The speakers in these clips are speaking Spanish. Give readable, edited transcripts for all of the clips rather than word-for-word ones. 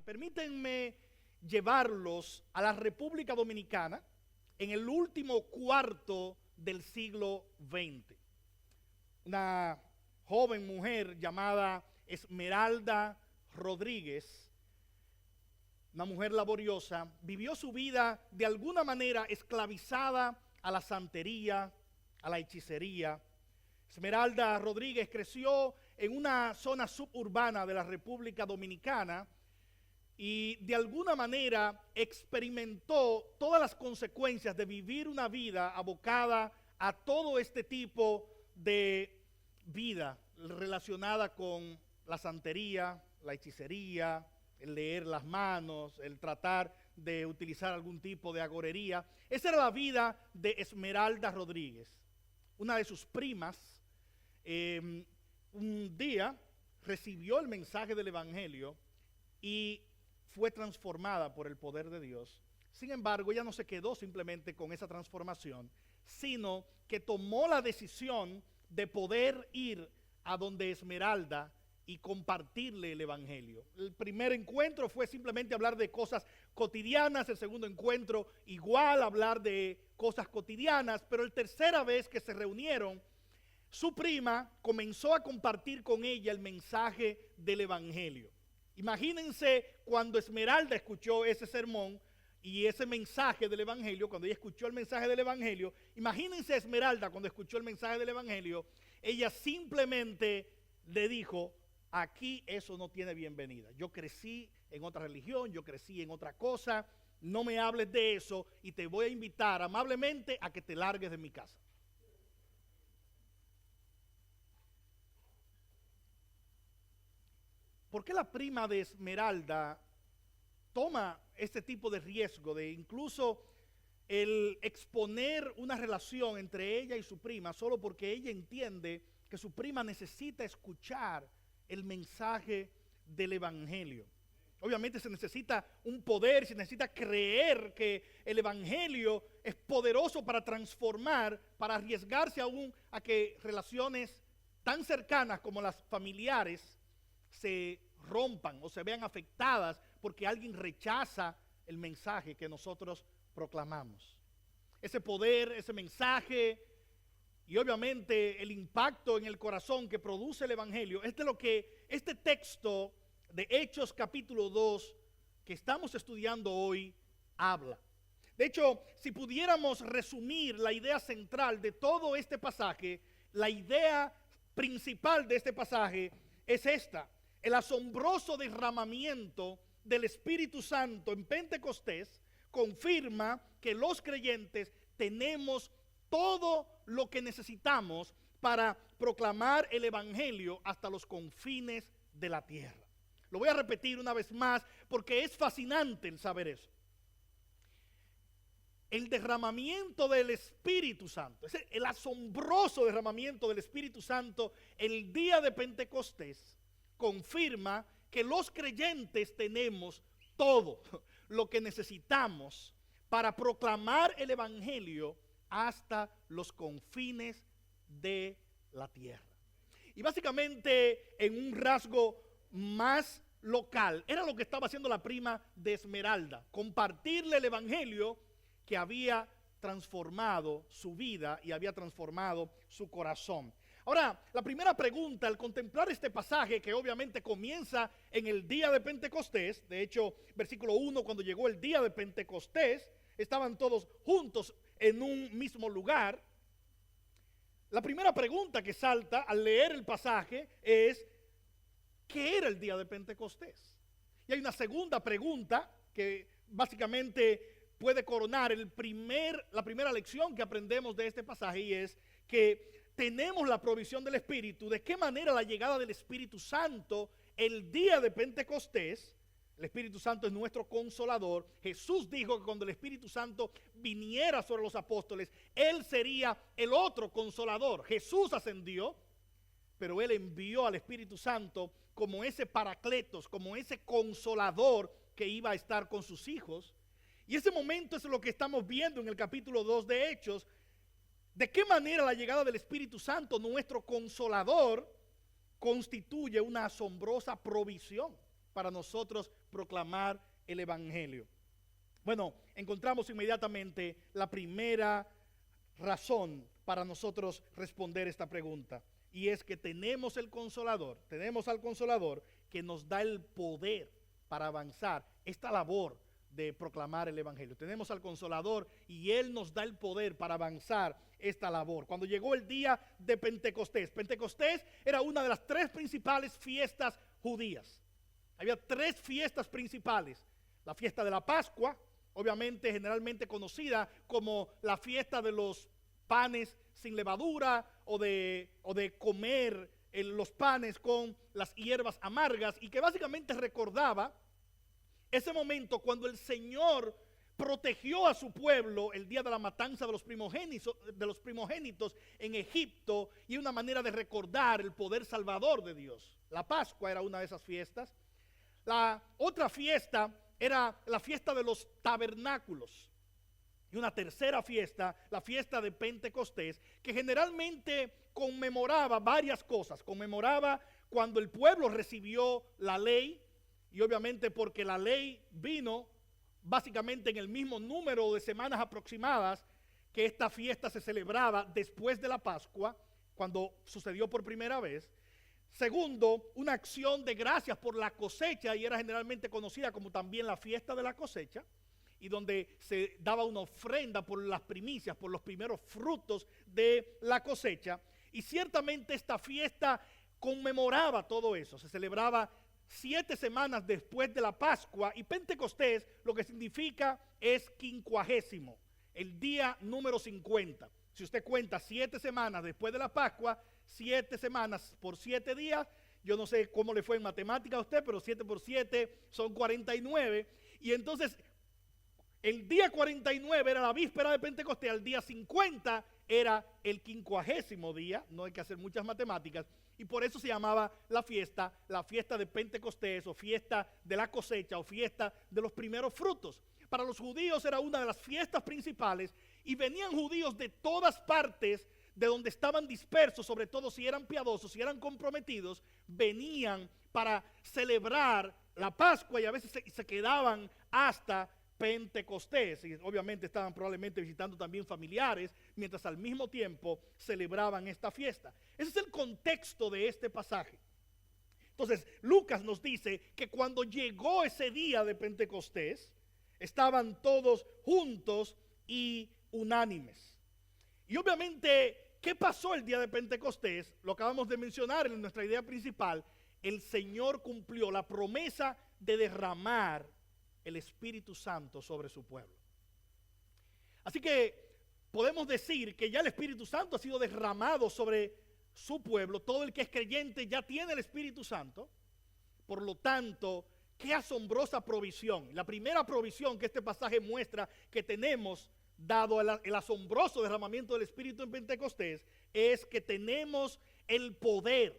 Permítanme llevarlos a la República Dominicana en el último cuarto del siglo XX. Una joven mujer llamada Esmeralda Rodríguez, una mujer laboriosa, vivió su vida de alguna manera esclavizada a la santería, a la hechicería. Esmeralda Rodríguez creció en una zona suburbana de la República Dominicana y de alguna manera experimentó todas las consecuencias de vivir una vida abocada a todo este tipo de vida relacionada con la santería, la hechicería, el leer las manos, el tratar de utilizar algún tipo de agorería. Esa era la vida de Esmeralda Rodríguez. Una de sus primas, un día recibió el mensaje del Evangelio y fue transformada por el poder de Dios. Sin embargo, ella no se quedó simplemente con esa transformación, sino que tomó la decisión de poder ir a donde Esmeralda y compartirle el Evangelio. El primer encuentro fue simplemente hablar de cosas cotidianas, el segundo encuentro igual hablar de cosas cotidianas, pero la tercera vez que se reunieron, su prima comenzó a compartir con ella el mensaje del Evangelio. Imagínense cuando Esmeralda escuchó ese sermón y ese mensaje del Evangelio, cuando ella escuchó el mensaje del Evangelio, imagínense a Esmeralda cuando escuchó el mensaje del Evangelio, ella simplemente le dijo: aquí eso no tiene bienvenida. Yo crecí en otra religión, yo crecí en otra cosa, no me hables de eso y te voy a invitar amablemente a que te largues de mi casa. ¿Por qué la prima de Esmeralda toma este tipo de riesgo de incluso el exponer una relación entre ella y su prima solo porque ella entiende que su prima necesita escuchar el mensaje del Evangelio? Obviamente se necesita un poder, se necesita creer que el Evangelio es poderoso para transformar, para arriesgarse aún a que relaciones tan cercanas como las familiares se rompan o se vean afectadas porque alguien rechaza el mensaje que nosotros proclamamos. Ese poder, ese mensaje y obviamente el impacto en el corazón que produce el Evangelio es de lo que este texto de Hechos capítulo 2 que estamos estudiando hoy habla. De hecho, si pudiéramos resumir la idea central de todo este pasaje, la idea principal de este pasaje es esta: el asombroso derramamiento del Espíritu Santo en Pentecostés confirma que los creyentes tenemos todo lo que necesitamos para proclamar el Evangelio hasta los confines de la tierra. Lo voy a repetir una vez más porque es fascinante el saber eso. El derramamiento del Espíritu Santo, el asombroso derramamiento del Espíritu Santo el día de Pentecostés, confirma que los creyentes tenemos todo lo que necesitamos para proclamar el Evangelio hasta los confines de la tierra. Y básicamente en un rasgo más local, era lo que estaba haciendo la prima de Esmeralda: compartirle el Evangelio que había transformado su vida y había transformado su corazón. Ahora, la primera pregunta al contemplar este pasaje, que obviamente comienza en el día de Pentecostés, de hecho, versículo 1, cuando llegó el día de Pentecostés, estaban todos juntos en un mismo lugar. La primera pregunta que salta al leer el pasaje es: ¿qué era el día de Pentecostés? Y hay una segunda pregunta que básicamente puede coronar la primera lección que aprendemos de este pasaje, y es que tenemos la provisión del Espíritu. ¿De qué manera la llegada del Espíritu Santo el día de Pentecostés? El Espíritu Santo es nuestro consolador. Jesús dijo que cuando el Espíritu Santo viniera sobre los apóstoles, Él sería el otro consolador. Jesús ascendió, pero Él envió al Espíritu Santo como ese paracletos, como ese consolador que iba a estar con sus hijos. Y ese momento es lo que estamos viendo en el capítulo 2 de Hechos. ¿De qué manera la llegada del Espíritu Santo, nuestro consolador, constituye una asombrosa provisión para nosotros proclamar el evangelio? Bueno, encontramos inmediatamente la primera razón para nosotros responder esta pregunta, y es que tenemos al Consolador que nos da el poder para avanzar esta labor de proclamar el evangelio. Tenemos al Consolador y Él nos da el poder para avanzar esta labor. Cuando llegó el día de Pentecostés era una de las 3 principales fiestas judías. Había 3 fiestas principales: la fiesta de la Pascua, obviamente generalmente conocida como la fiesta de los panes sin levadura, o de comer los panes con las hierbas amargas, y que básicamente recordaba ese momento cuando el Señor protegió a su pueblo el día de la matanza de los primogénitos en Egipto, y una manera de recordar el poder salvador de Dios. La Pascua era una de esas fiestas. La otra fiesta era la fiesta de los tabernáculos. Y una tercera fiesta, la fiesta de Pentecostés, que generalmente conmemoraba varias cosas. Conmemoraba cuando el pueblo recibió la ley, y obviamente porque la ley vino básicamente en el mismo número de semanas aproximadas que esta fiesta se celebraba después de la Pascua, cuando sucedió por primera vez. Segundo, una acción de gracias por la cosecha, y era generalmente conocida como también la fiesta de la cosecha, y donde se daba una ofrenda por las primicias, por los primeros frutos de la cosecha. Y ciertamente esta fiesta conmemoraba todo eso. Se celebraba 7 semanas después de la Pascua, y Pentecostés lo que significa es 50, el día número 50. Si usted cuenta 7 semanas después de la Pascua, 7 semanas por 7 días, yo no sé cómo le fue en matemática a usted, pero 7 por 7 son 49, y entonces el día 49 era la víspera de Pentecostés, el día 50 era el 50º día, no hay que hacer muchas matemáticas, y por eso se llamaba la fiesta de Pentecostés, o fiesta de la cosecha, o fiesta de los primeros frutos. Para los judíos era una de las fiestas principales, y venían judíos de todas partes de donde estaban dispersos, sobre todo si eran piadosos, si eran comprometidos, venían para celebrar la Pascua, y a veces se quedaban hasta Pentecostés, y obviamente estaban probablemente visitando también familiares, mientras al mismo tiempo celebraban esta fiesta. Ese es el contexto de este pasaje. Entonces, Lucas nos dice que cuando llegó ese día de Pentecostés, estaban todos juntos y unánimes. Y obviamente, ¿qué pasó el día de Pentecostés? Lo acabamos de mencionar en nuestra idea principal. El Señor cumplió la promesa de derramar el Espíritu Santo sobre su pueblo. Así que podemos decir que ya el Espíritu Santo ha sido derramado sobre su pueblo. Todo el que es creyente ya tiene el Espíritu Santo. Por lo tanto, qué asombrosa provisión. La primera provisión que este pasaje muestra que tenemos, dado el asombroso derramamiento del Espíritu en Pentecostés, es que tenemos el poder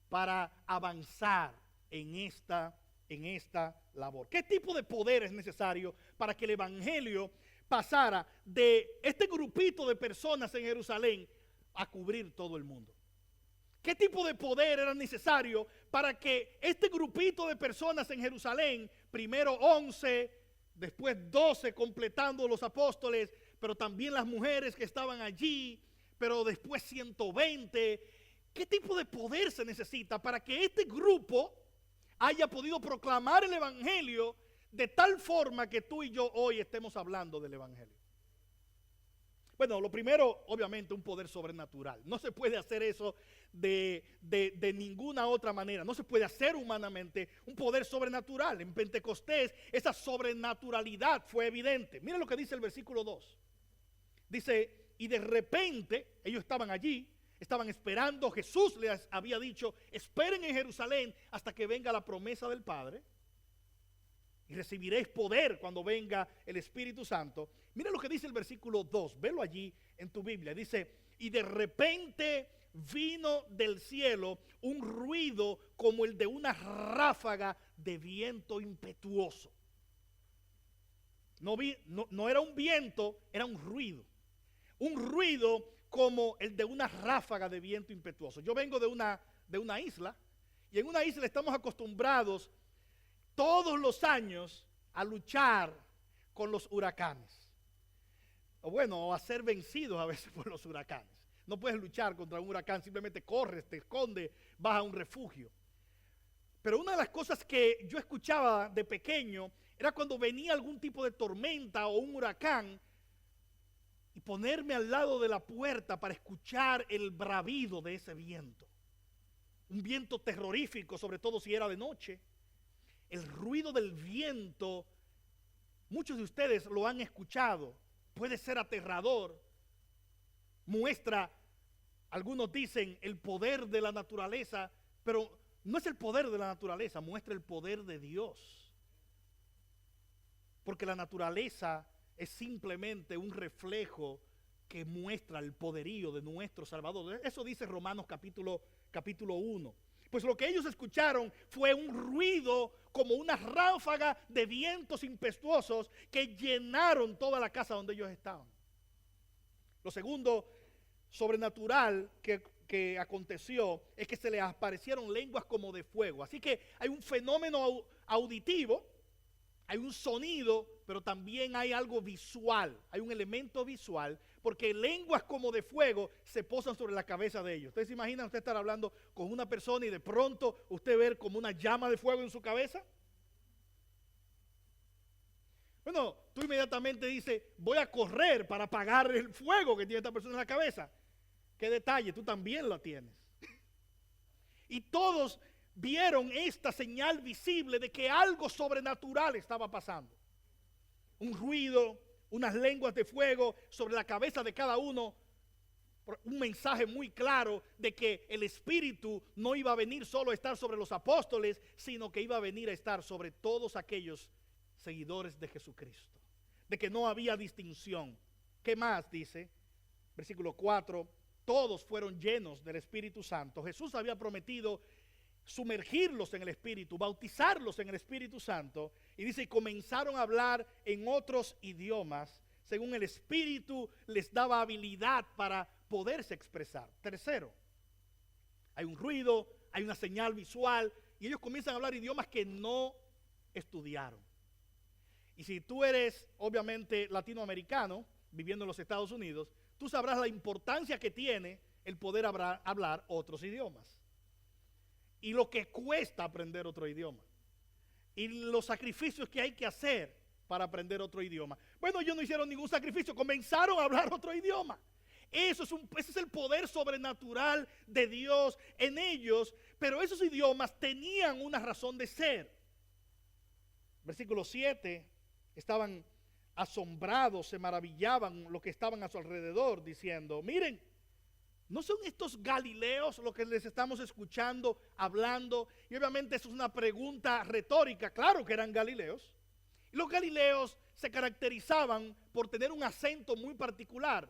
para avanzar en esta labor. ¿Qué tipo de poder es necesario para que el evangelio pasara de este grupito de personas en Jerusalén a cubrir todo el mundo? ¿Qué tipo de poder era necesario para que este grupito de personas en Jerusalén, primero 11, después 12 completando los apóstoles, pero también las mujeres que estaban allí, pero después 120, qué tipo de poder se necesita para que este grupo haya podido proclamar el evangelio de tal forma que tú y yo hoy estemos hablando del evangelio? Bueno, lo primero, obviamente, un poder sobrenatural. No se puede hacer eso de ninguna otra manera. No se puede hacer humanamente un poder sobrenatural. En Pentecostés esa sobrenaturalidad fue evidente. Miren lo que dice el versículo 2. Dice, y de repente ellos estaban allí, estaban esperando. Jesús les había dicho, esperen en Jerusalén hasta que venga la promesa del Padre, y recibiréis poder cuando venga el Espíritu Santo. Mira lo que dice el versículo 2, velo allí en tu Biblia. Dice, y de repente vino del cielo un ruido como el de una ráfaga de viento impetuoso. No era un viento, era un ruido. Un ruido como el de una ráfaga de viento impetuoso. Yo vengo de una isla, y en una isla estamos acostumbrados todos los años a luchar con los huracanes. O bueno, o a ser vencidos a veces por los huracanes. No puedes luchar contra un huracán, simplemente corres, te escondes, vas a un refugio. Pero una de las cosas que yo escuchaba de pequeño era cuando venía algún tipo de tormenta o un huracán, y ponerme al lado de la puerta para escuchar el bravido de ese viento. Un viento terrorífico, sobre todo si era de noche. El ruido del viento, muchos de ustedes lo han escuchado, puede ser aterrador. Muestra, algunos dicen, el poder de la naturaleza, pero no es el poder de la naturaleza, muestra el poder de Dios. Porque la naturaleza es simplemente un reflejo que muestra el poderío de nuestro Salvador. Eso dice Romanos capítulo 1. Pues lo que ellos escucharon fue un ruido como una ráfaga de vientos impetuosos que llenaron toda la casa donde ellos estaban. Lo segundo sobrenatural que aconteció es que se les aparecieron lenguas como de fuego. Así que hay un fenómeno auditivo, hay un sonido, pero también hay algo visual, hay un elemento visual, porque lenguas como de fuego se posan sobre la cabeza de ellos. ¿Ustedes se imaginan usted estar hablando con una persona y de pronto usted ver como una llama de fuego en su cabeza? Bueno, tú inmediatamente dices, voy a correr para apagar el fuego que tiene esta persona en la cabeza. ¿Qué detalle? Tú también lo tienes. Y todos vieron esta señal visible de que algo sobrenatural estaba pasando. Un ruido, unas lenguas de fuego sobre la cabeza de cada uno. Un mensaje muy claro de que el Espíritu no iba a venir solo a estar sobre los apóstoles, sino que iba a venir a estar sobre todos aquellos seguidores de Jesucristo. De que no había distinción. ¿Qué más dice? Versículo 4. Todos fueron llenos del Espíritu Santo. Jesús había prometido sumergirlos en el Espíritu, bautizarlos en el Espíritu Santo, y dice, y comenzaron a hablar en otros idiomas, según el Espíritu les daba habilidad para poderse expresar. Tercero, hay un ruido, hay una señal visual, y ellos comienzan a hablar idiomas que no estudiaron. Y si tú eres, obviamente, latinoamericano, viviendo en los Estados Unidos, tú sabrás la importancia que tiene el poder hablar otros idiomas. Y lo que cuesta aprender otro idioma. Y los sacrificios que hay que hacer para aprender otro idioma. Bueno, ellos no hicieron ningún sacrificio, comenzaron a hablar otro idioma. Ese es el poder sobrenatural de Dios en ellos, pero esos idiomas tenían una razón de ser. Versículo 7, estaban asombrados, se maravillaban lo que estaban a su alrededor, diciendo, miren, ¿no son estos galileos los que les estamos escuchando, hablando? Y obviamente eso es una pregunta retórica, claro que eran galileos. Y los galileos se caracterizaban por tener un acento muy particular.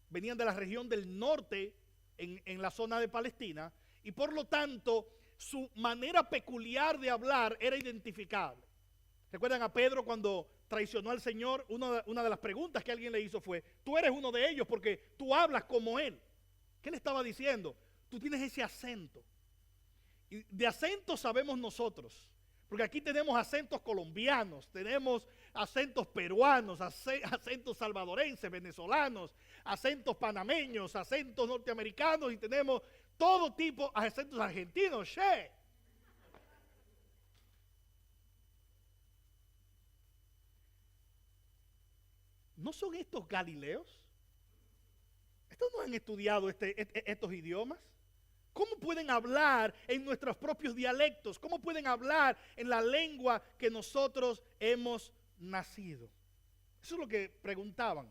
Venían de la región del norte, en la zona de Palestina, y por lo tanto su manera peculiar de hablar era identificable. ¿Recuerdan a Pedro cuando traicionó al Señor? Una de las preguntas que alguien le hizo fue, tú eres uno de ellos porque tú hablas como Él. ¿Qué le estaba diciendo? Tú tienes ese acento. Y de acento sabemos nosotros. Porque aquí tenemos acentos colombianos, tenemos acentos peruanos, acentos salvadorenses, venezolanos, acentos panameños, acentos norteamericanos y tenemos todo tipo de acentos argentinos. ¡Che! ¿No son estos galileos? ¿Estos no han estudiado estos idiomas? ¿Cómo pueden hablar en nuestros propios dialectos? ¿Cómo pueden hablar en la lengua que nosotros hemos nacido? Eso es lo que preguntaban.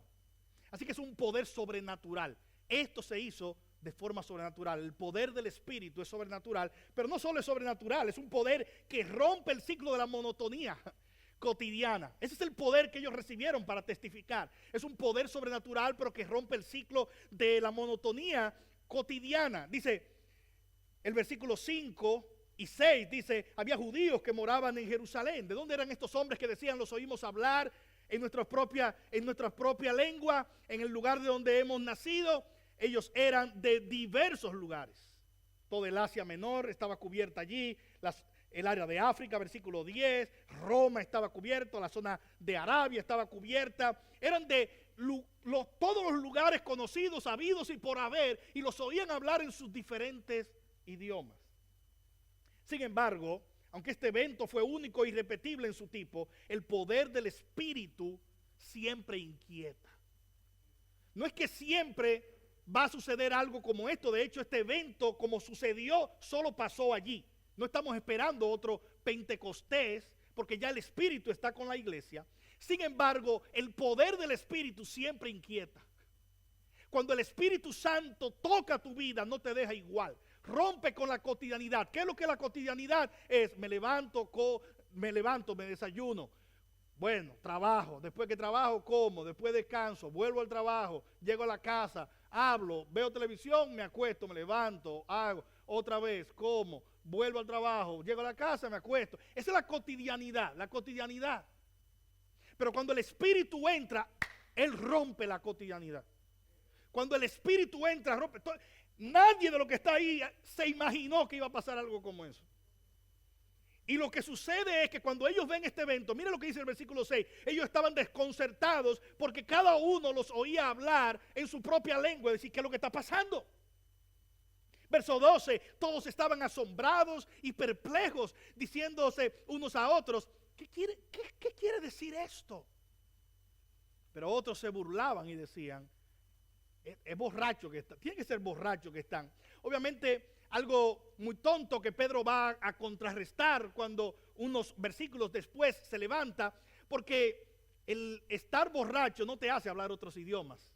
Así que es un poder sobrenatural. Esto se hizo de forma sobrenatural. El poder del Espíritu es sobrenatural, pero no solo es sobrenatural, es un poder que rompe el ciclo de la monotonía cotidiana. Ese es el poder que ellos recibieron para testificar. Es un poder sobrenatural, pero que rompe el ciclo de la monotonía cotidiana. Dice el versículo 5 y 6, dice, había judíos que moraban en Jerusalén. ¿De dónde eran estos hombres que decían, los oímos hablar en nuestra propia lengua, en el lugar de donde hemos nacido? Ellos eran de diversos lugares. Toda el Asia Menor estaba cubierta allí, el área de África, versículo 10, Roma estaba cubierto, la zona de Arabia estaba cubierta, eran de todos los lugares conocidos, habidos y por haber, y los oían hablar en sus diferentes idiomas. Sin embargo, aunque este evento fue único e irrepetible en su tipo, el poder del Espíritu siempre inquieta. No es que siempre va a suceder algo como esto. De hecho, este evento, como sucedió, solo pasó allí. No estamos esperando otro Pentecostés, porque ya el Espíritu está con la iglesia. Sin embargo, el poder del Espíritu siempre inquieta. Cuando el Espíritu Santo toca tu vida, no te deja igual. Rompe con la cotidianidad. ¿Qué es lo que la cotidianidad es? Me levanto, me desayuno. Bueno, trabajo. Después que trabajo, como. Después descanso. Vuelvo al trabajo. Llego a la casa. Hablo. Veo televisión. Me acuesto. Me levanto. Hago. Otra vez. Como. Vuelvo al trabajo. Llego a la casa. Me acuesto. Esa es la cotidianidad. La cotidianidad. Pero cuando el Espíritu entra, Él rompe la cotidianidad. Cuando el Espíritu entra, rompe. Nadie de los que está ahí se imaginó que iba a pasar algo como eso. Y lo que sucede es que cuando ellos ven este evento, mira lo que dice el versículo 6, ellos estaban desconcertados porque cada uno los oía hablar en su propia lengua, decir, ¿qué es lo que está pasando? Verso 12, todos estaban asombrados y perplejos, diciéndose unos a otros, ¿qué quiere decir esto? Pero otros se burlaban y decían, es borracho que está, tiene que ser borracho que están. Obviamente algo muy tonto que Pedro va a contrarrestar cuando unos versículos después se levanta, porque el estar borracho no te hace hablar otros idiomas.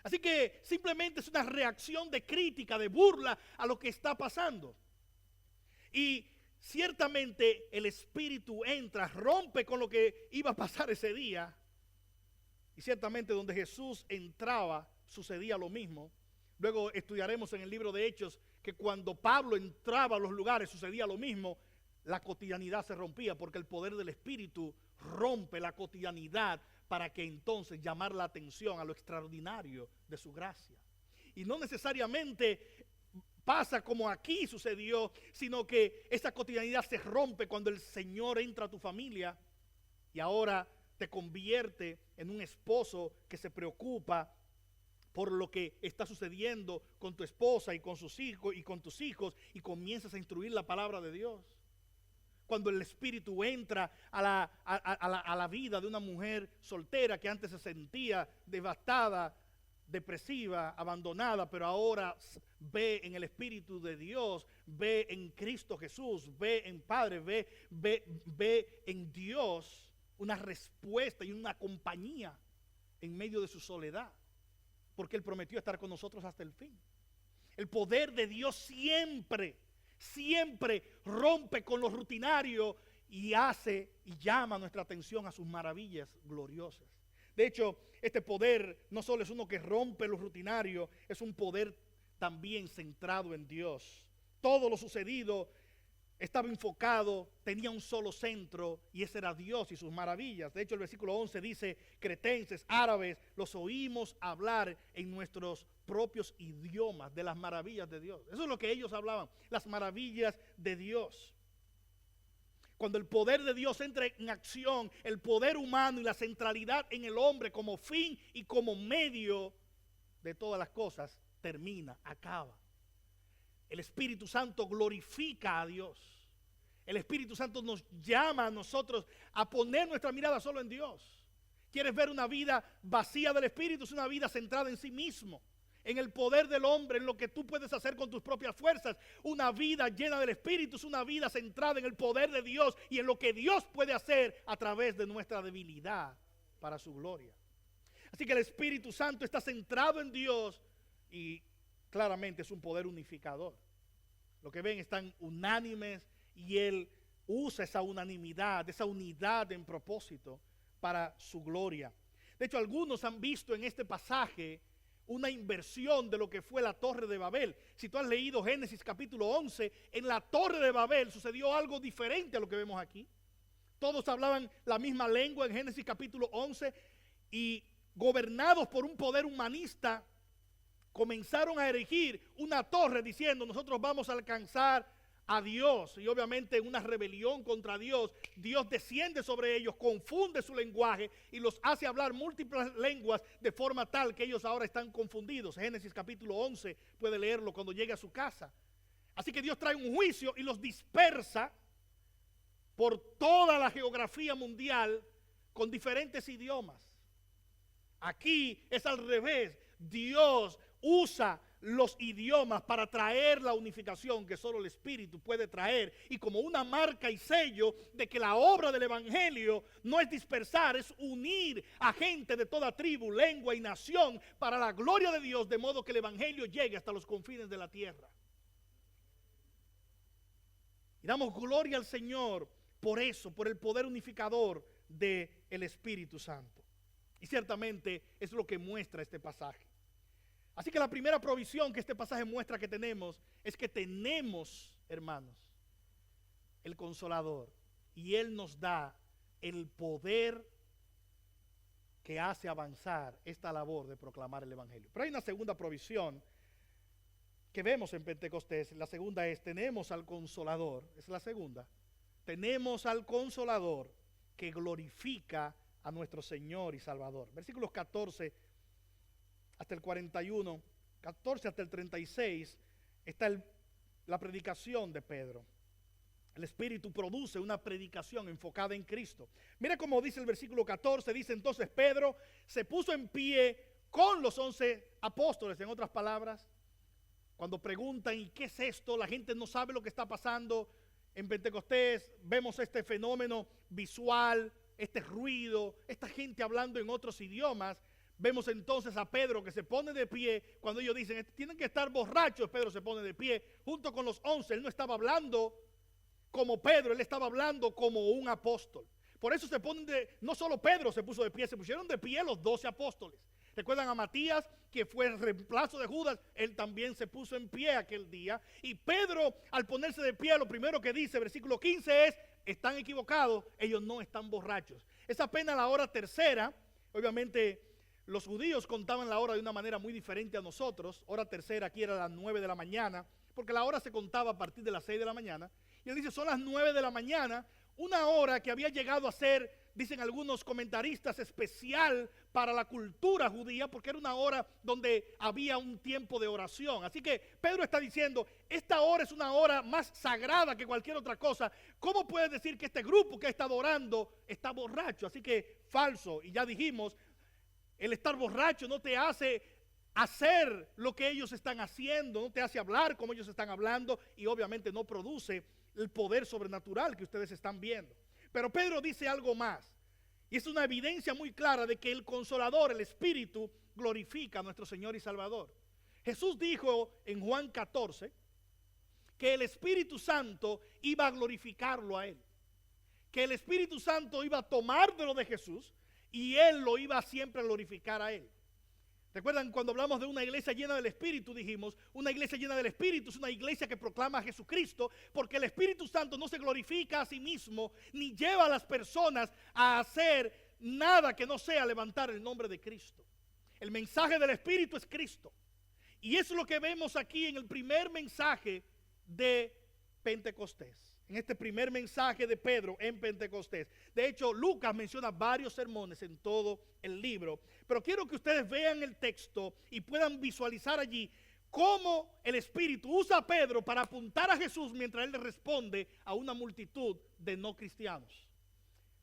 Así que simplemente es una reacción de crítica, de burla a lo que está pasando. Y ciertamente el Espíritu entra, rompe con lo que iba a pasar ese día. Y ciertamente donde Jesús entraba sucedía lo mismo. Luego estudiaremos en el libro de Hechos que cuando Pablo entraba a los lugares sucedía lo mismo. La cotidianidad se rompía porque el poder del Espíritu rompe la cotidianidad para que entonces llamar la atención a lo extraordinario de su gracia. Y no necesariamente pasa como aquí sucedió, sino que esa cotidianidad se rompe cuando el Señor entra a tu familia y ahora te convierte en un esposo que se preocupa por lo que está sucediendo con tu esposa y con sus hijos y con tus hijos, y comienzas a instruir la palabra de Dios. Cuando el Espíritu entra a la vida de una mujer soltera que antes se sentía devastada, depresiva, abandonada, pero ahora ve en el Espíritu de Dios, ve en Cristo Jesús, ve en Padre, ve en Dios una respuesta y una compañía en medio de su soledad, porque Él prometió estar con nosotros hasta el fin. El poder de Dios siempre rompe con lo rutinario y llama nuestra atención a sus maravillas gloriosas. De hecho, este poder no solo es uno que rompe lo rutinario, es un poder también centrado en Dios. Todo lo sucedido estaba enfocado, tenía un solo centro, y ese era Dios y sus maravillas. De hecho, el versículo 11 dice, cretenses, árabes, los oímos hablar en nuestros propios idiomas de las maravillas de Dios. Eso es lo que ellos hablaban, las maravillas de Dios. Cuando el poder de Dios entra en acción, el poder humano y la centralidad en el hombre como fin y como medio de todas las cosas, termina, acaba. El Espíritu Santo glorifica a Dios. El Espíritu Santo nos llama a nosotros a poner nuestra mirada solo en Dios. ¿Quieres ver una vida vacía del Espíritu? Es una vida centrada en sí mismo, en el poder del hombre, en lo que tú puedes hacer con tus propias fuerzas. Una vida llena del Espíritu es una vida centrada en el poder de Dios y en lo que Dios puede hacer a través de nuestra debilidad para su gloria. Así que el Espíritu Santo está centrado en Dios y claramente es un poder unificador. Lo que ven, están unánimes y Él usa esa unanimidad, esa unidad en propósito para su gloria. De hecho, algunos han visto en este pasaje una inversión de lo que fue la Torre de Babel. Si tú has leído Génesis capítulo 11, en la Torre de Babel sucedió algo diferente a lo que vemos aquí. Todos hablaban la misma lengua en Génesis capítulo 11 y gobernados por un poder humanista, comenzaron a erigir una torre diciendo, nosotros vamos a alcanzar a Dios y obviamente en una rebelión contra Dios, Dios desciende sobre ellos, confunde su lenguaje y los hace hablar múltiples lenguas de forma tal que ellos ahora están confundidos. Génesis capítulo 11, puede leerlo cuando llegue a su casa. Así que Dios trae un juicio y los dispersa por toda la geografía mundial con diferentes idiomas. Aquí es al revés. Dios usa los idiomas para traer la unificación que solo el Espíritu puede traer, y como una marca y sello de que la obra del Evangelio no es dispersar, es unir a gente de toda tribu, lengua y nación para la gloria de Dios, de modo que el Evangelio llegue hasta los confines de la tierra. Y damos gloria al Señor por eso, por el poder unificador del Espíritu Santo. Y ciertamente es lo que muestra este pasaje. Así que la primera provisión que este pasaje muestra que tenemos es que tenemos, hermanos, el Consolador. Y Él nos da el poder que hace avanzar esta labor de proclamar el Evangelio. Pero hay una segunda provisión que vemos en Pentecostés. La segunda es, tenemos al Consolador. Es la segunda. Tenemos al Consolador que glorifica a nuestro Señor y Salvador. Versículos 14 hasta el 41, 14 hasta el 36, está la predicación de Pedro. El Espíritu produce una predicación enfocada en Cristo. Mira cómo dice el versículo 14, dice entonces Pedro se puso en pie con los 11 apóstoles. En otras palabras, cuando preguntan ¿y qué es esto? La gente no sabe lo que está pasando. En Pentecostés vemos este fenómeno visual, este ruido, esta gente hablando en otros idiomas. Vemos entonces a Pedro que se pone de pie. Cuando ellos dicen tienen que estar borrachos, Pedro se pone de pie junto con los 11. Él no estaba hablando como Pedro, él estaba hablando como un apóstol. Por eso se ponen no solo Pedro se puso de pie, se pusieron de pie los 12 apóstoles. Recuerdan a Matías, que fue el reemplazo de Judas, él también se puso en pie aquel día. Y Pedro, al ponerse de pie, lo primero que dice, versículo 15 es, están equivocados, ellos no están borrachos. Es apenas la hora tercera. Obviamente los judíos contaban la hora de una manera muy diferente a nosotros. Hora tercera aquí era las 9 de la mañana, porque la hora se contaba a partir de las 6 de la mañana. Y él dice, son las 9 de la mañana, una hora que había llegado a ser, dicen algunos comentaristas, especial para la cultura judía, porque era una hora donde había un tiempo de oración. Así que Pedro está diciendo, esta hora es una hora más sagrada que cualquier otra cosa. ¿Cómo puedes decir que este grupo que ha estado orando está borracho? Así que falso. Y ya dijimos, el estar borracho no te hace hacer lo que ellos están haciendo, no te hace hablar como ellos están hablando, y obviamente no produce el poder sobrenatural que ustedes están viendo. Pero Pedro dice algo más, y es una evidencia muy clara de que el Consolador, el Espíritu, glorifica a nuestro Señor y Salvador. Jesús dijo en Juan 14 que el Espíritu Santo iba a glorificarlo a Él, que el Espíritu Santo iba a tomar de lo de Jesús y Él lo iba siempre a glorificar a Él. ¿Recuerdan cuando hablamos de una iglesia llena del Espíritu? Dijimos, una iglesia llena del Espíritu es una iglesia que proclama a Jesucristo, porque el Espíritu Santo no se glorifica a sí mismo, ni lleva a las personas a hacer nada que no sea levantar el nombre de Cristo. El mensaje del Espíritu es Cristo. Y eso es lo que vemos aquí en el primer mensaje de Pentecostés. En este primer mensaje de Pedro en Pentecostés. De hecho, Lucas menciona varios sermones en todo el libro. Pero quiero que ustedes vean el texto y puedan visualizar allí cómo el Espíritu usa a Pedro para apuntar a Jesús mientras él le responde a una multitud de no cristianos.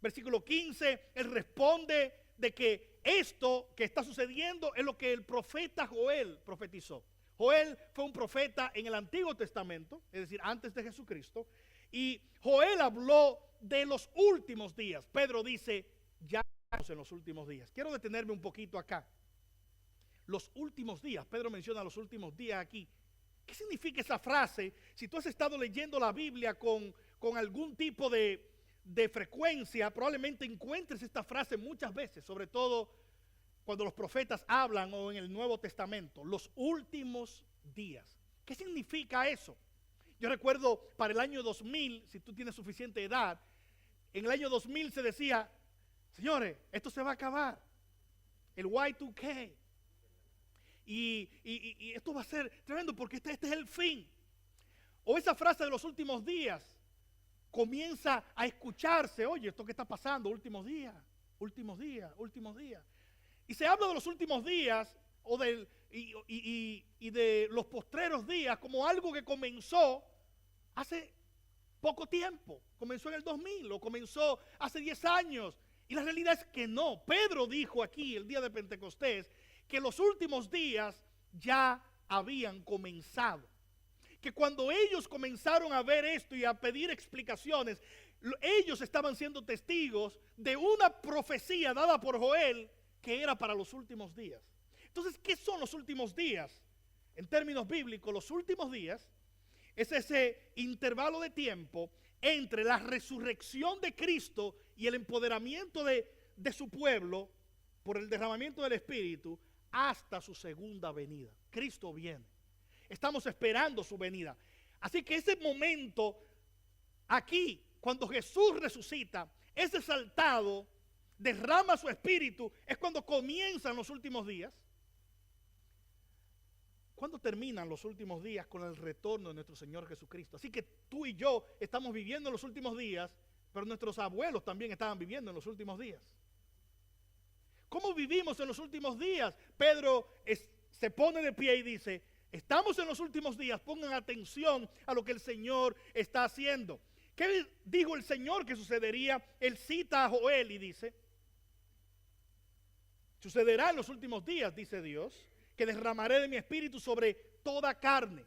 Versículo 15, él responde de que esto que está sucediendo es lo que el profeta Joel profetizó. Joel fue un profeta en el Antiguo Testamento, es decir, antes de Jesucristo. Y Joel habló de los últimos días. Pedro dice, ya estamos en los últimos días. Quiero detenerme un poquito acá. Los últimos días. Pedro menciona los últimos días aquí. ¿Qué significa esa frase? Si tú has estado leyendo la Biblia con algún tipo de frecuencia, probablemente encuentres esta frase muchas veces, sobre todo cuando los profetas hablan o en el Nuevo Testamento. Los últimos días. ¿Qué significa eso? Yo recuerdo para el año 2000, si tú tienes suficiente edad, en el año 2000 se decía, señores, esto se va a acabar, el Y2K. Y esto va a ser tremendo porque este es el fin. o esa frase de los últimos días comienza a escucharse. Oye, ¿esto qué está pasando? Últimos días, últimos días, últimos días. Y se habla de los últimos días y de los postreros días como algo que comenzó hace poco tiempo. Comenzó en el 2000 o comenzó hace 10 años. Y la realidad es que no. Pedro dijo aquí el día de Pentecostés que los últimos días ya habían comenzado. Que cuando ellos comenzaron a ver esto y a pedir explicaciones, ellos estaban siendo testigos de una profecía dada por Joel que era para los últimos días. Entonces, ¿qué son los últimos días? En términos bíblicos, los últimos días es ese intervalo de tiempo entre la resurrección de Cristo y el empoderamiento de su pueblo por el derramamiento del Espíritu hasta su segunda venida. Cristo viene. Estamos esperando su venida. Así que ese momento aquí, cuando Jesús resucita, es exaltado, derrama su Espíritu, es cuando comienzan los últimos días. ¿Cuándo terminan los últimos días? Con el retorno de nuestro Señor Jesucristo. Así que tú y yo estamos viviendo en los últimos días, pero nuestros abuelos también estaban viviendo en los últimos días. ¿Cómo vivimos en los últimos días? Pedro se pone de pie y dice: estamos en los últimos días, pongan atención a lo que el Señor está haciendo. ¿Qué dijo el Señor que sucedería? Él cita a Joel y dice: sucederá en los últimos días, dice Dios, que derramaré de mi espíritu sobre toda carne.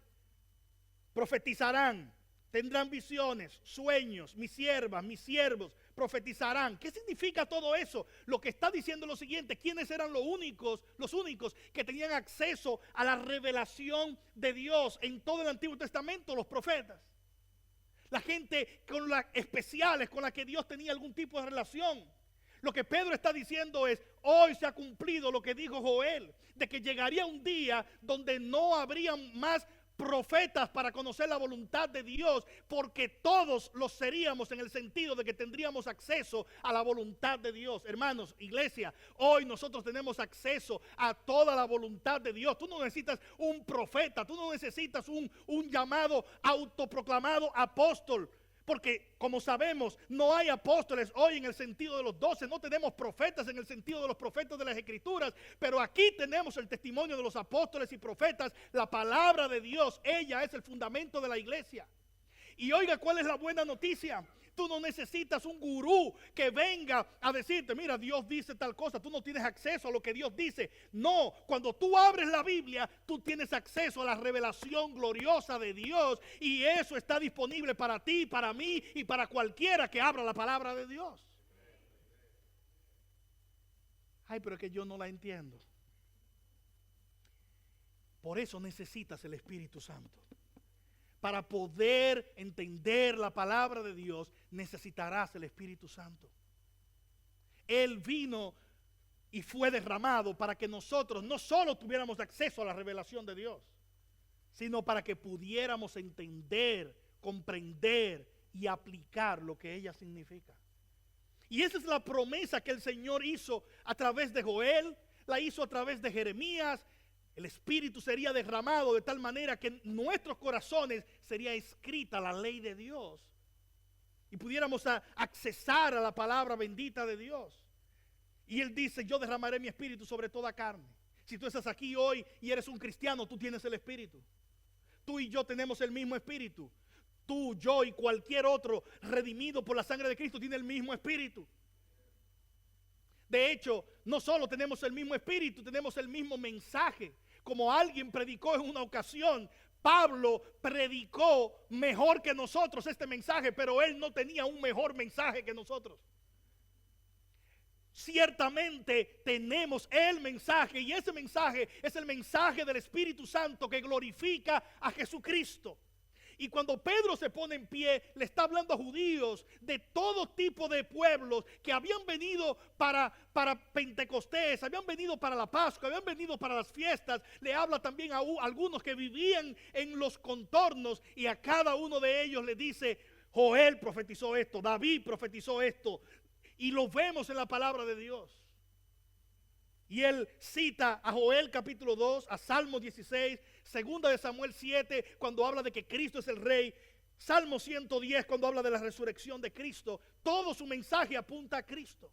Profetizarán, tendrán visiones, sueños, mis siervas, mis siervos profetizarán. ¿Qué significa todo eso? Lo que está diciendo es lo siguiente: ¿quiénes eran los únicos que tenían acceso a la revelación de Dios en todo el Antiguo Testamento? Los profetas. La gente especiales con la que Dios tenía algún tipo de relación. Lo que Pedro está diciendo es: hoy se ha cumplido lo que dijo Joel, de que llegaría un día donde no habría más profetas para conocer la voluntad de Dios, porque todos los seríamos, en el sentido de que tendríamos acceso a la voluntad de Dios. Hermanos, iglesia, hoy nosotros tenemos acceso a toda la voluntad de Dios. Tú no necesitas un profeta, tú no necesitas un llamado autoproclamado apóstol. Porque, como sabemos, no hay apóstoles hoy en el sentido de los 12, no tenemos profetas en el sentido de los profetas de las Escrituras, pero aquí tenemos el testimonio de los apóstoles y profetas, la palabra de Dios. Ella es el fundamento de la iglesia. Y oiga, ¿cuál es la buena noticia? Tú no necesitas un gurú que venga a decirte: mira, Dios dice tal cosa. Tú no tienes acceso a lo que Dios dice. No, cuando tú abres la Biblia, tú tienes acceso a la revelación gloriosa de Dios. Y eso está disponible para ti, para mí y para cualquiera que abra la palabra de Dios. Ay, pero es que yo no la entiendo. Por eso necesitas el Espíritu Santo. Para poder entender la palabra de Dios, necesitarás el Espíritu Santo. Él vino y fue derramado para que nosotros no solo tuviéramos acceso a la revelación de Dios, sino para que pudiéramos entender, comprender y aplicar lo que ella significa. Y esa es la promesa que el Señor hizo a través de Joel, la hizo a través de Jeremías. El Espíritu sería derramado de tal manera que en nuestros corazones sería escrita la ley de Dios. Y pudiéramos accesar a la palabra bendita de Dios. Y Él dice: yo derramaré mi Espíritu sobre toda carne. Si tú estás aquí hoy y eres un cristiano, tú tienes el Espíritu. Tú y yo tenemos el mismo Espíritu. Tú, yo y cualquier otro redimido por la sangre de Cristo tiene el mismo Espíritu. De hecho, no solo tenemos el mismo Espíritu, tenemos el mismo mensaje. Como alguien predicó en una ocasión, Pablo predicó mejor que nosotros este mensaje, pero él no tenía un mejor mensaje que nosotros. Ciertamente tenemos el mensaje, y ese mensaje es el mensaje del Espíritu Santo que glorifica a Jesucristo. Y cuando Pedro se pone en pie, le está hablando a judíos de todo tipo de pueblos que habían venido para Pentecostés, habían venido para la Pascua, habían venido para las fiestas. Le habla también a algunos que vivían en los contornos, y a cada uno de ellos le dice: Joel profetizó esto, David profetizó esto. Y lo vemos en la palabra de Dios. Y él cita a Joel capítulo 2, a Salmo 16, segunda de Samuel 7, cuando habla de que Cristo es el Rey. Salmo 110, cuando habla de la resurrección de Cristo. Todo su mensaje apunta a Cristo.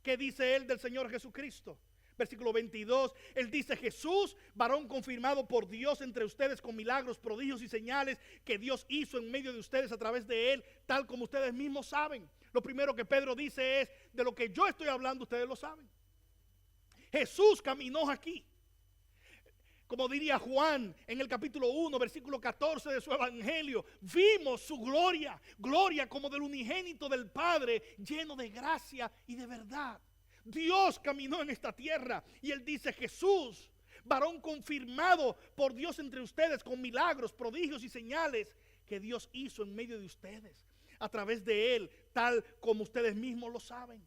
¿Qué dice él del Señor Jesucristo? Versículo 22, él dice: Jesús, varón confirmado por Dios entre ustedes con milagros, prodigios y señales que Dios hizo en medio de ustedes a través de él, tal como ustedes mismos saben. Lo primero que Pedro dice es: de lo que yo estoy hablando, ustedes lo saben. Jesús caminó aquí. Como diría Juan en el capítulo 1, versículo 14 de su evangelio, vimos su gloria, gloria como del unigénito del Padre, lleno de gracia y de verdad. Dios caminó en esta tierra y él dice: Jesús, varón confirmado por Dios entre ustedes con milagros, prodigios y señales que Dios hizo en medio de ustedes, a través de él, tal como ustedes mismos lo saben.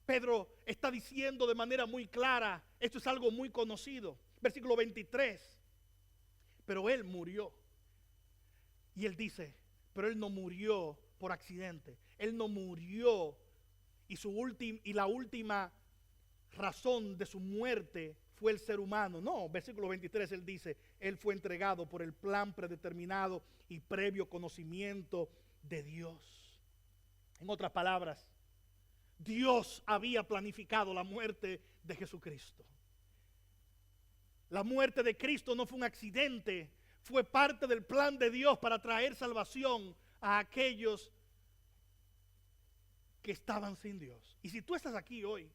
Pedro está diciendo de manera muy clara, esto es algo muy conocido. Versículo 23, pero él murió. Y él dice: pero él no murió por accidente. Él no murió y la última razón de su muerte fue el ser humano. No, versículo 23 él dice: él fue entregado por el plan predeterminado y previo conocimiento de Dios. En otras palabras, Dios había planificado la muerte de Jesucristo. La muerte de Cristo no fue un accidente, fue parte del plan de Dios para traer salvación a aquellos que estaban sin Dios. Y si tú estás aquí hoy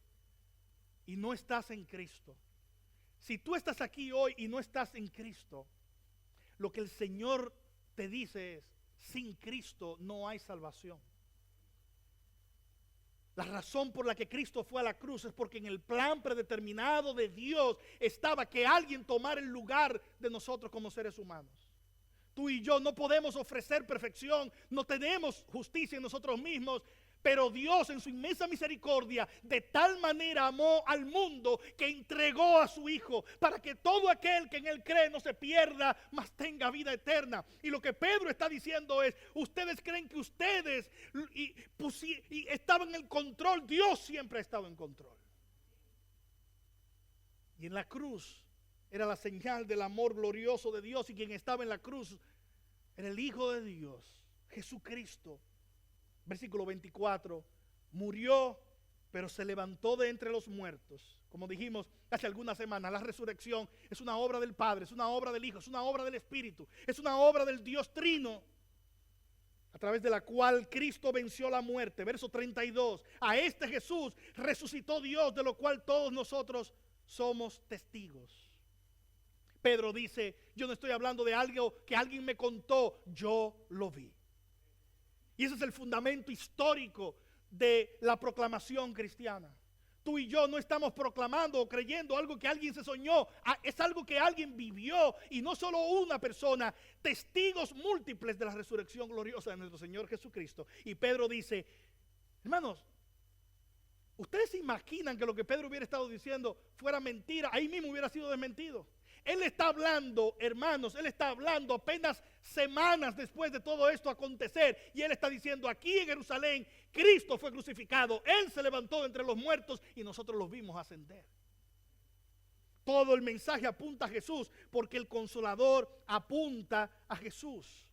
y no estás en Cristo, si tú estás aquí hoy y no estás en Cristo, lo que el Señor te dice es: sin Cristo no hay salvación. La razón por la que Cristo fue a la cruz es porque en el plan predeterminado de Dios estaba que alguien tomara el lugar de nosotros como seres humanos. Tú y yo no podemos ofrecer perfección, no tenemos justicia en nosotros mismos, pero Dios en su inmensa misericordia de tal manera amó al mundo que entregó a su Hijo para que todo aquel que en él cree no se pierda, mas tenga vida eterna. Y lo que Pedro está diciendo es: ustedes creen que ustedes estaban en el control. Dios siempre ha estado en control. Y en la cruz era la señal del amor glorioso de Dios, y quien estaba en la cruz era el Hijo de Dios, Jesucristo. Versículo 24, murió, pero se levantó de entre los muertos. Como dijimos hace algunas semanas, la resurrección es una obra del Padre, es una obra del Hijo, es una obra del Espíritu, es una obra del Dios Trino, a través de la cual Cristo venció la muerte. Verso 32, a este Jesús resucitó Dios, de lo cual todos nosotros somos testigos. Pedro dice: yo no estoy hablando de algo que alguien me contó, yo lo vi. Y ese es el fundamento histórico de la proclamación cristiana. Tú y yo no estamos proclamando o creyendo algo que alguien se soñó, es algo que alguien vivió, y no solo una persona, testigos múltiples de la resurrección gloriosa de nuestro Señor Jesucristo. Y Pedro dice: hermanos, ¿ustedes se imaginan que lo que Pedro hubiera estado diciendo fuera mentira? Ahí mismo hubiera sido desmentido. Él está hablando, hermanos, él está hablando apenas semanas después de todo esto acontecer. Y él está diciendo: aquí en Jerusalén, Cristo fue crucificado. Él se levantó de entre los muertos y nosotros los vimos ascender. Todo el mensaje apunta a Jesús, porque el Consolador apunta a Jesús.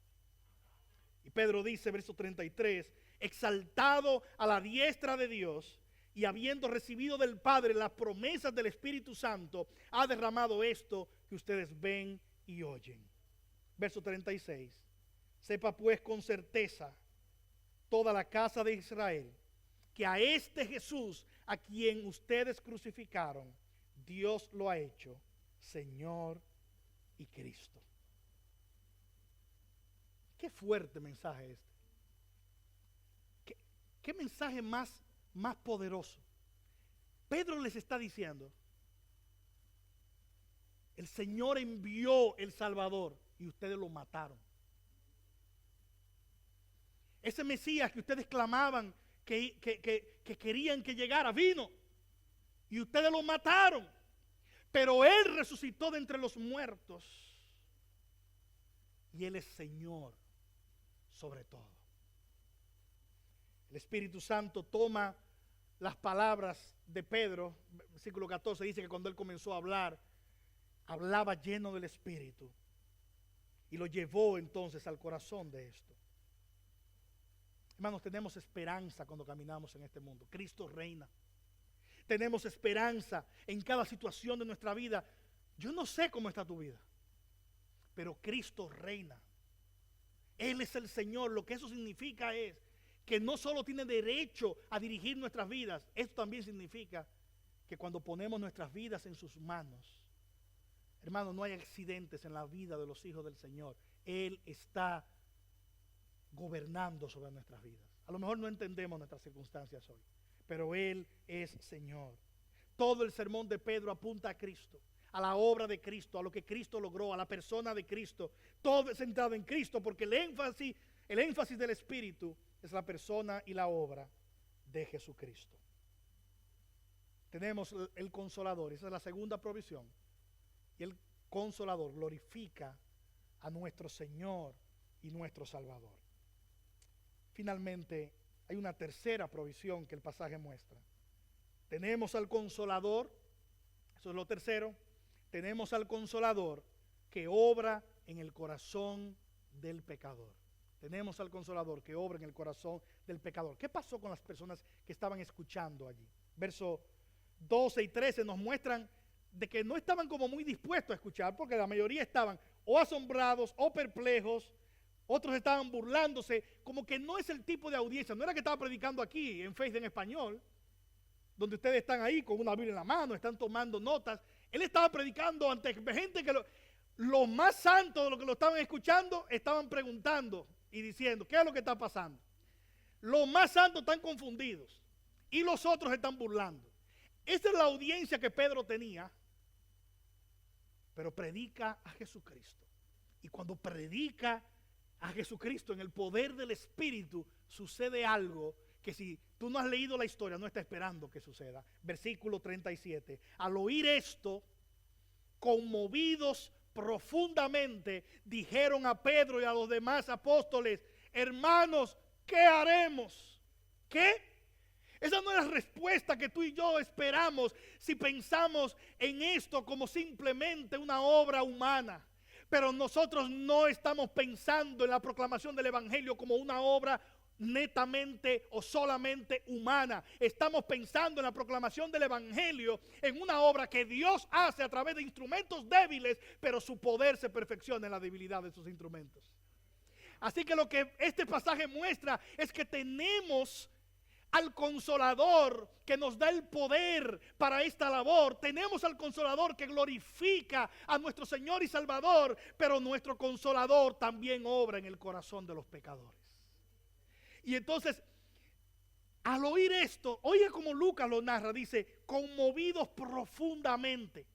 Y Pedro dice, verso 33, exaltado a la diestra de Dios, y habiendo recibido del Padre las promesas del Espíritu Santo, ha derramado esto que ustedes ven y oyen. Verso 36. Sepa pues con certeza toda la casa de Israel que a este Jesús, a quien ustedes crucificaron, Dios lo ha hecho Señor y Cristo. Qué fuerte mensaje este. Qué mensaje más poderoso. Pedro les está diciendo: el Señor envió el Salvador y ustedes lo mataron. Ese Mesías que ustedes clamaban que querían que llegara, vino y ustedes lo mataron. Pero Él resucitó de entre los muertos y Él es Señor sobre todo. El Espíritu Santo toma las palabras de Pedro, versículo 14, dice que cuando él comenzó a hablar, hablaba lleno del Espíritu. Y lo llevó entonces al corazón de esto. Hermanos, tenemos esperanza cuando caminamos en este mundo. Cristo reina. Tenemos esperanza en cada situación de nuestra vida. Yo no sé cómo está tu vida, pero Cristo reina. Él es el Señor. Lo que eso significa es que no solo tiene derecho a dirigir nuestras vidas, esto también significa que cuando ponemos nuestras vidas en sus manos, hermano, no hay accidentes en la vida de los hijos del Señor. Él está gobernando sobre nuestras vidas. A lo mejor no entendemos nuestras circunstancias hoy, pero Él es Señor. Todo el sermón de Pedro apunta a Cristo, a la obra de Cristo, a lo que Cristo logró, a la persona de Cristo. Todo es centrado en Cristo, porque el énfasis del Espíritu es la persona y la obra de Jesucristo. Tenemos el Consolador, esa es la segunda provisión. Y el Consolador glorifica a nuestro Señor y nuestro Salvador. Finalmente, hay una tercera provisión que el pasaje muestra. Tenemos al Consolador, eso es lo tercero. Tenemos al Consolador que obra en el corazón del pecador. Tenemos al Consolador que obra en el corazón del pecador. ¿Qué pasó con las personas que estaban escuchando allí? Versos 12 y 13 nos muestran de que no estaban como muy dispuestos a escuchar, porque la mayoría estaban o asombrados o perplejos, otros estaban burlándose, como que no es el tipo de audiencia. No era que estaba predicando aquí en Faith en Español, donde ustedes están ahí con una Biblia en la mano, están tomando notas. Él estaba predicando ante gente que lo más santo de lo que lo estaban escuchando, estaban preguntando y diciendo, ¿qué es lo que está pasando? Los más santos están confundidos y los otros están burlando. Esa es la audiencia que Pedro tenía, pero predica a Jesucristo. Y cuando predica a Jesucristo en el poder del Espíritu, sucede algo que si tú no has leído la historia, no está esperando que suceda. Versículo 37. Al oír esto, conmovidos profundamente, dijeron a Pedro y a los demás apóstoles, hermanos, ¿qué haremos? ¿Qué? Esa no es la respuesta que tú y yo esperamos si pensamos en esto como simplemente una obra humana. Pero nosotros no estamos pensando en la proclamación del Evangelio como una obra netamente o solamente humana. Estamos pensando en la proclamación del Evangelio en una obra que Dios hace a través de instrumentos débiles, pero su poder se perfecciona en la debilidad de sus instrumentos. Así que lo que este pasaje muestra es que tenemos al Consolador que nos da el poder para esta labor. Tenemos al Consolador que glorifica a nuestro Señor y Salvador, pero nuestro Consolador también obra en el corazón de los pecadores. Y entonces, al oír esto, oye como Lucas lo narra, dice, conmovidos profundamente.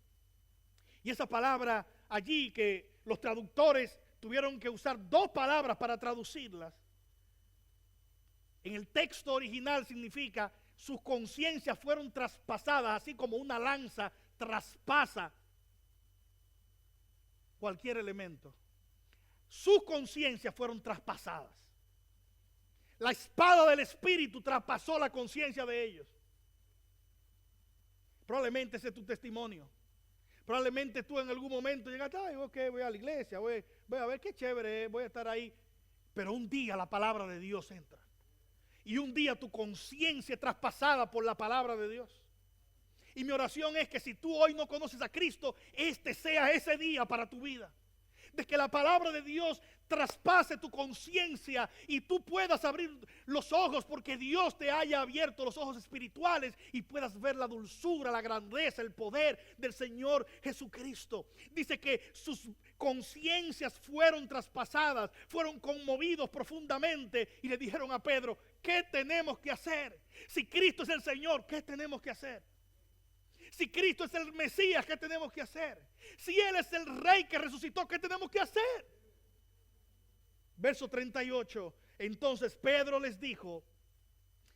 Y esa palabra allí que los traductores tuvieron que usar dos palabras para traducirlas, en el texto original significa sus conciencias fueron traspasadas, así como una lanza traspasa cualquier elemento. Sus conciencias fueron traspasadas. La espada del Espíritu traspasó la conciencia de ellos. Probablemente ese es tu testimonio. Probablemente tú en algún momento llegaste, ay, ok, voy a la iglesia, voy a ver qué chévere, voy a estar ahí. Pero un día la palabra de Dios entra. Y un día tu conciencia es traspasada por la palabra de Dios. Y mi oración es que si tú hoy no conoces a Cristo, este sea ese día para tu vida. De que la palabra de Dios traspase tu conciencia y tú puedas abrir los ojos porque Dios te haya abierto los ojos espirituales y puedas ver la dulzura, la grandeza, el poder del Señor Jesucristo. Dice que sus conciencias fueron traspasadas, fueron conmovidos profundamente y le dijeron a Pedro, ¿qué tenemos que hacer? Si Cristo es el Señor, ¿qué tenemos que hacer? Si Cristo es el Mesías, ¿qué tenemos que hacer? Si Él es el Rey que resucitó, ¿qué tenemos que hacer? Verso 38. Entonces Pedro les dijo,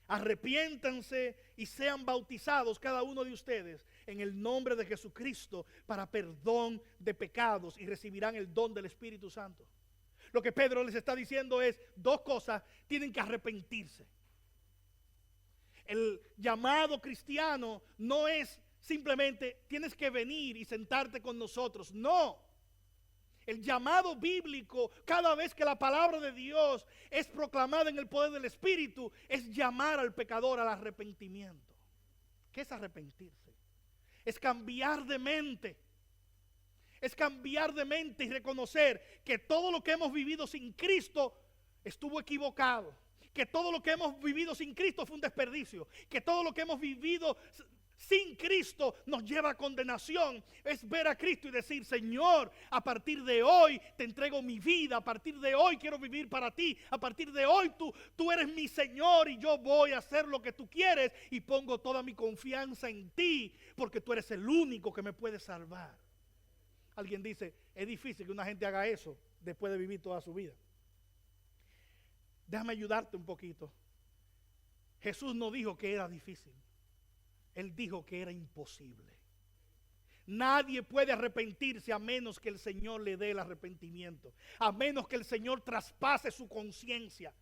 arrepiéntanse y sean bautizados cada uno de ustedes en el nombre de Jesucristo para perdón de pecados y recibirán el don del Espíritu Santo. Lo que Pedro les está diciendo es dos cosas, tienen que arrepentirse. El llamado cristiano no es simplemente tienes que venir y sentarte con nosotros. No. El llamado bíblico, cada vez que la palabra de Dios es proclamada en el poder del Espíritu, es llamar al pecador al arrepentimiento. ¿Qué es arrepentirse? Es cambiar de mente. Es cambiar de mente y reconocer que todo lo que hemos vivido sin Cristo estuvo equivocado. Que todo lo que hemos vivido sin Cristo fue un desperdicio. Que todo lo que hemos vivido sin Cristo nos lleva a condenación. Es ver a Cristo y decir: Señor, a partir de hoy te entrego mi vida. A partir de hoy quiero vivir para ti. A partir de hoy tú eres mi Señor y yo voy a hacer lo que tú quieres. Y pongo toda mi confianza en ti porque tú eres el único que me puede salvar. Alguien dice: es difícil que una gente haga eso después de vivir toda su vida. Déjame ayudarte un poquito. Jesús no dijo que era difícil. Él dijo que era imposible. Nadie puede arrepentirse a menos que el Señor le dé el arrepentimiento. A menos que el Señor traspase su conciencia.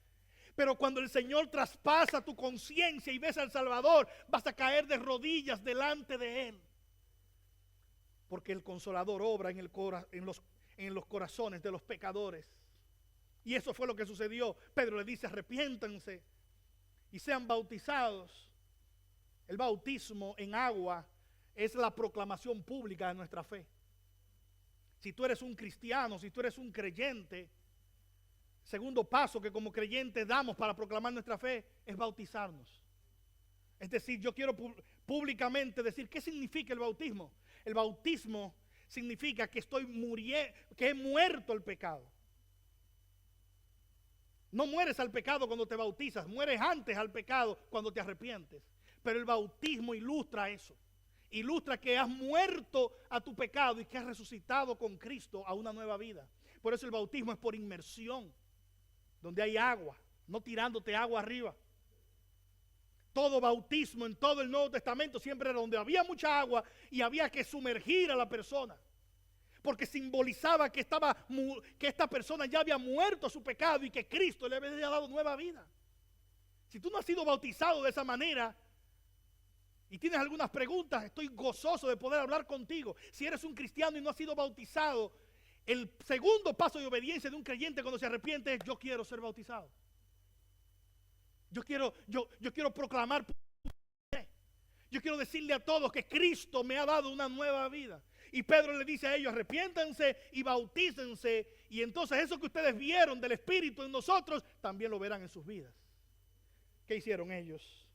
Pero cuando el Señor traspasa tu conciencia y ves al Salvador, vas a caer de rodillas delante de Él. Porque el Consolador obra en los corazones de los pecadores. Y eso fue lo que sucedió. Pedro le dice: arrepiéntanse y sean bautizados. El bautismo en agua es la proclamación pública de nuestra fe. Si tú eres un cristiano, si tú eres un creyente, segundo paso que como creyentes damos para proclamar nuestra fe es bautizarnos. Es decir, yo quiero públicamente decir qué significa el bautismo. El bautismo significa que que he muerto al pecado. No mueres al pecado cuando te bautizas, mueres antes al pecado cuando te arrepientes. Pero el bautismo ilustra eso. Ilustra que has muerto a tu pecado y que has resucitado con Cristo a una nueva vida. Por eso el bautismo es por inmersión, donde hay agua, no tirándote agua arriba. Todo bautismo en todo el Nuevo Testamento siempre era donde había mucha agua y había que sumergir a la persona. Porque simbolizaba que esta persona ya había muerto a su pecado y que Cristo le había dado nueva vida. Si tú no has sido bautizado de esa manera y tienes algunas preguntas, estoy gozoso de poder hablar contigo. Si eres un cristiano y no has sido bautizado, el segundo paso de obediencia de un creyente cuando se arrepiente es: yo quiero ser bautizado. Yo quiero proclamar. Yo quiero decirle a todos que Cristo me ha dado una nueva vida. Y Pedro le dice a ellos: arrepiéntanse y bautícense. Y entonces eso que ustedes vieron del Espíritu en nosotros, también lo verán en sus vidas. ¿Qué hicieron ellos?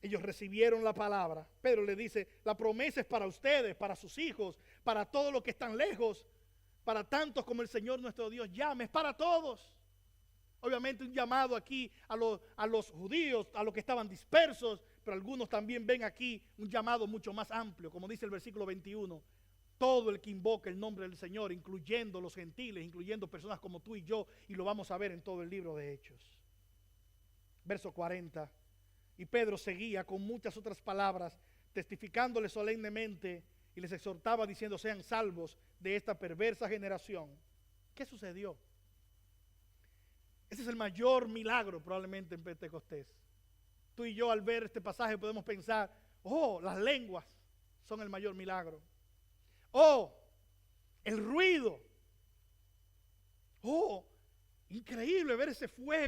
Ellos recibieron la palabra. Pedro le dice: la promesa es para ustedes, para sus hijos, para todos los que están lejos, para tantos como el Señor nuestro Dios llame. Es para todos. Obviamente un llamado aquí a los judíos, a los que estaban dispersos, pero algunos también ven aquí un llamado mucho más amplio, como dice el versículo 21. Todo el que invoca el nombre del Señor, incluyendo los gentiles, incluyendo personas como tú y yo, y lo vamos a ver en todo el libro de Hechos. Verso 40. Y Pedro seguía con muchas otras palabras, testificándoles solemnemente, y les exhortaba diciendo: sean salvos de esta perversa generación. ¿Qué sucedió? Ese es el mayor milagro probablemente en Pentecostés. Tú y yo al ver este pasaje podemos pensar: oh, las lenguas son el mayor milagro. Oh, el ruido. Oh, increíble ver ese fuego.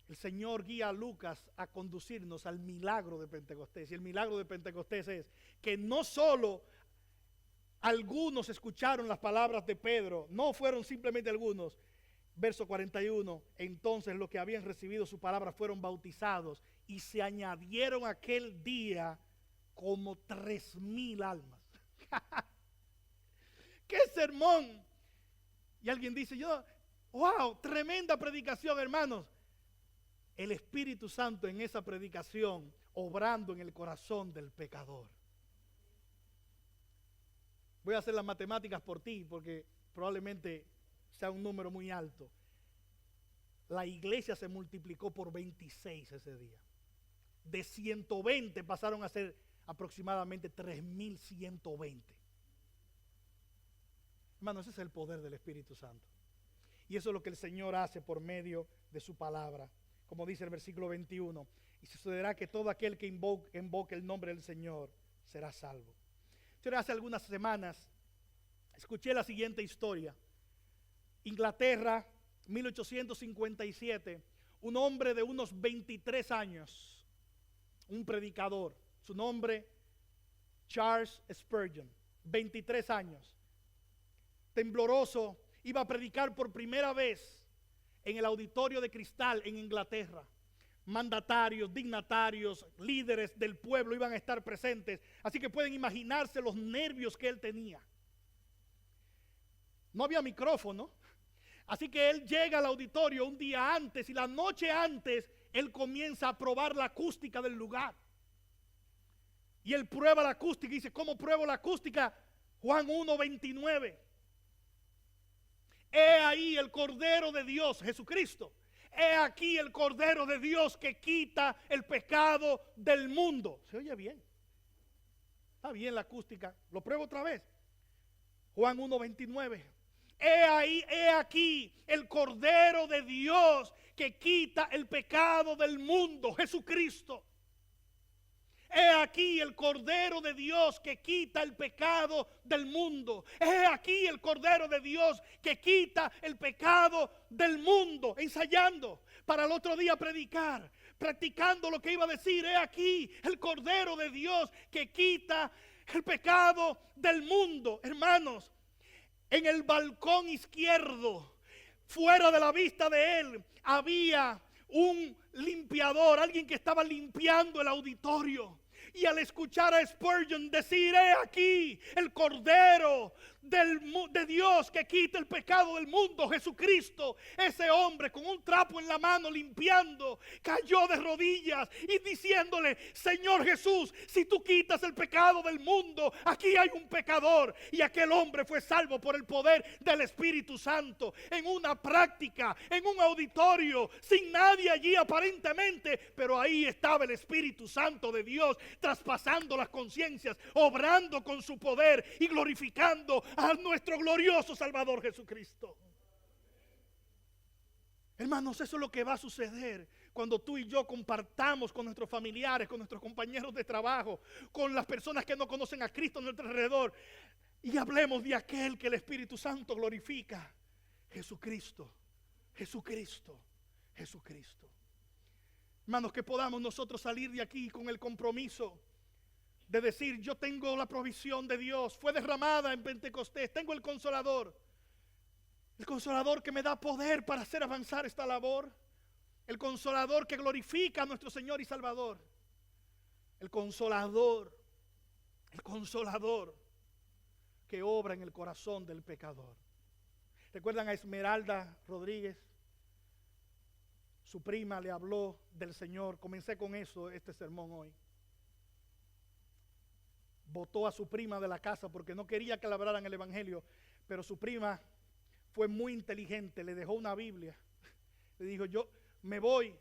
El Señor guía a Lucas a conducirnos al milagro de Pentecostés. Y el milagro de Pentecostés es que no solo algunos escucharon las palabras de Pedro, no fueron simplemente algunos. Verso 41, entonces los que habían recibido su palabra fueron bautizados y se añadieron aquel día como 3,000 almas. ¡Qué sermón! Y alguien dice: wow, tremenda predicación, hermanos. El Espíritu Santo en esa predicación obrando en el corazón del pecador. Voy a hacer las matemáticas por ti porque probablemente sea un número muy alto. La iglesia se multiplicó por 26 ese día. De 120 pasaron a ser aproximadamente 3,120. Hermano, ese es el poder del Espíritu Santo. Y eso es lo que el Señor hace por medio de su palabra. Como dice el versículo 21, y sucederá que todo aquel que invoque el nombre del Señor será salvo. Yo hace algunas semanas escuché la siguiente historia. Inglaterra, 1857, un hombre de unos 23 años, un predicador, su nombre Charles Spurgeon, 23 años, tembloroso, iba a predicar por primera vez en el auditorio de cristal en Inglaterra. Mandatarios, dignatarios, líderes del pueblo iban a estar presentes, así que pueden imaginarse los nervios que él tenía. No había micrófono, así que él llega al auditorio un día antes y la noche antes él comienza a probar la acústica del lugar. Y él prueba la acústica y dice, ¿cómo pruebo la acústica? Juan 1:29. He ahí el Cordero de Dios, Jesucristo. He aquí el Cordero de Dios que quita el pecado del mundo. ¿Se oye bien? Está bien la acústica. Lo pruebo otra vez. Juan 1:29. He aquí el Cordero de Dios que quita el pecado del mundo, Jesucristo. He aquí el Cordero de Dios que quita el pecado del mundo. He aquí el Cordero de Dios que quita el pecado del mundo. Ensayando para el otro día predicar, practicando lo que iba a decir. He aquí el Cordero de Dios que quita el pecado del mundo. Hermanos, en el balcón izquierdo, fuera de la vista de él, había un limpiador, alguien que estaba limpiando el auditorio. Y al escuchar a Spurgeon decir, he aquí el Cordero de Dios que quita el pecado del mundo, Jesucristo, ese hombre con un trapo en la mano limpiando, cayó de rodillas y diciéndole, Señor Jesús, si tú quitas el pecado del mundo, aquí hay un pecador. Y aquel hombre fue salvo por el poder del Espíritu Santo, en una práctica, en un auditorio, sin nadie allí aparentemente, pero ahí estaba el Espíritu Santo de Dios, traspasando las conciencias, obrando con su poder y glorificando a nuestro glorioso Salvador Jesucristo. Hermanos, eso es lo que va a suceder cuando tú y yo compartamos con nuestros familiares, con nuestros compañeros de trabajo, con las personas que no conocen a Cristo a nuestro alrededor, y hablemos de aquel que el Espíritu Santo glorifica, Jesucristo, Jesucristo, Jesucristo. Hermanos, que podamos nosotros salir de aquí con el compromiso de decir, yo tengo la provisión de Dios, fue derramada en Pentecostés, tengo el Consolador que me da poder para hacer avanzar esta labor, el Consolador que glorifica a nuestro Señor y Salvador, el Consolador que obra en el corazón del pecador. ¿Recuerdan a Esmeralda Rodríguez? Su prima le habló del Señor. Comencé con eso este sermón hoy. Botó a su prima de la casa porque no quería que le hablaran el evangelio, pero su prima fue muy inteligente, le dejó una Biblia. Le dijo, yo me voy,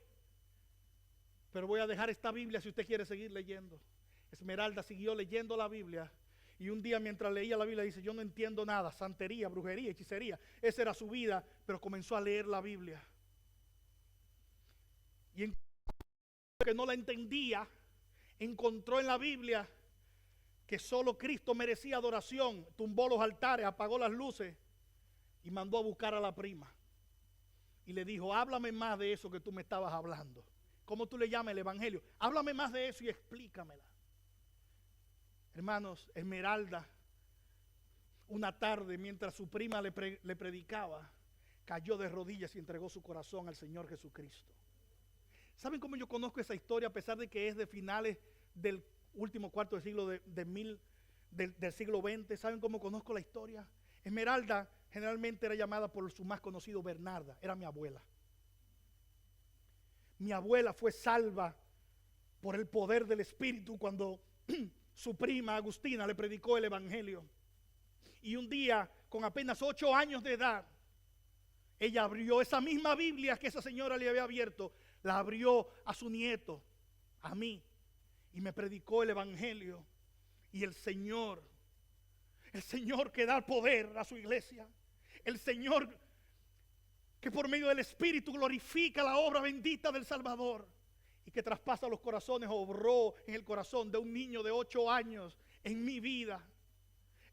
pero voy a dejar esta Biblia si usted quiere seguir leyendo. Esmeralda siguió leyendo la Biblia y un día mientras leía la Biblia dice, yo no entiendo nada, santería, brujería, hechicería. Esa era su vida, pero comenzó a leer la Biblia. Y en que no la entendía, encontró en la Biblia que solo Cristo merecía adoración, tumbó los altares, apagó las luces y mandó a buscar a la prima. Y le dijo, háblame más de eso que tú me estabas hablando. ¿Cómo tú le llamas el evangelio? Háblame más de eso y explícamela. Hermanos, Esmeralda, una tarde mientras su prima le predicaba, cayó de rodillas y entregó su corazón al Señor Jesucristo. ¿Saben cómo yo conozco esa historia a pesar de que es de finales del último cuarto del siglo del siglo XX? ¿Saben cómo conozco la historia? Esmeralda generalmente era llamada por su más conocido Bernarda, era mi abuela. Mi abuela fue salva por el poder del Espíritu cuando su prima Agustina le predicó el evangelio. Y un día, con apenas 8 años de edad, ella abrió esa misma Biblia que esa señora le había abierto, la abrió a su nieto, a mí, y me predicó el evangelio. Y el Señor que da poder a su iglesia, el Señor que por medio del Espíritu glorifica la obra bendita del Salvador y que traspasa los corazones, obró en el corazón de un niño de 8 años en mi vida.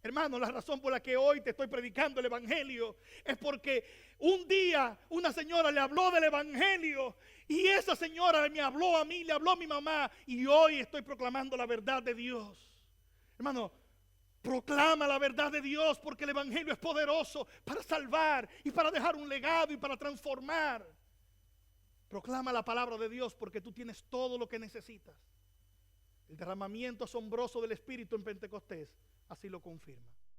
Hermano, la razón por la que hoy te estoy predicando el Evangelio es porque un día una señora le habló del Evangelio y esa señora me habló a mí, le habló a mi mamá y hoy estoy proclamando la verdad de Dios. Hermano, proclama la verdad de Dios porque el Evangelio es poderoso para salvar y para dejar un legado y para transformar. Proclama la palabra de Dios porque tú tienes todo lo que necesitas. El derramamiento asombroso del Espíritu en Pentecostés así lo confirma.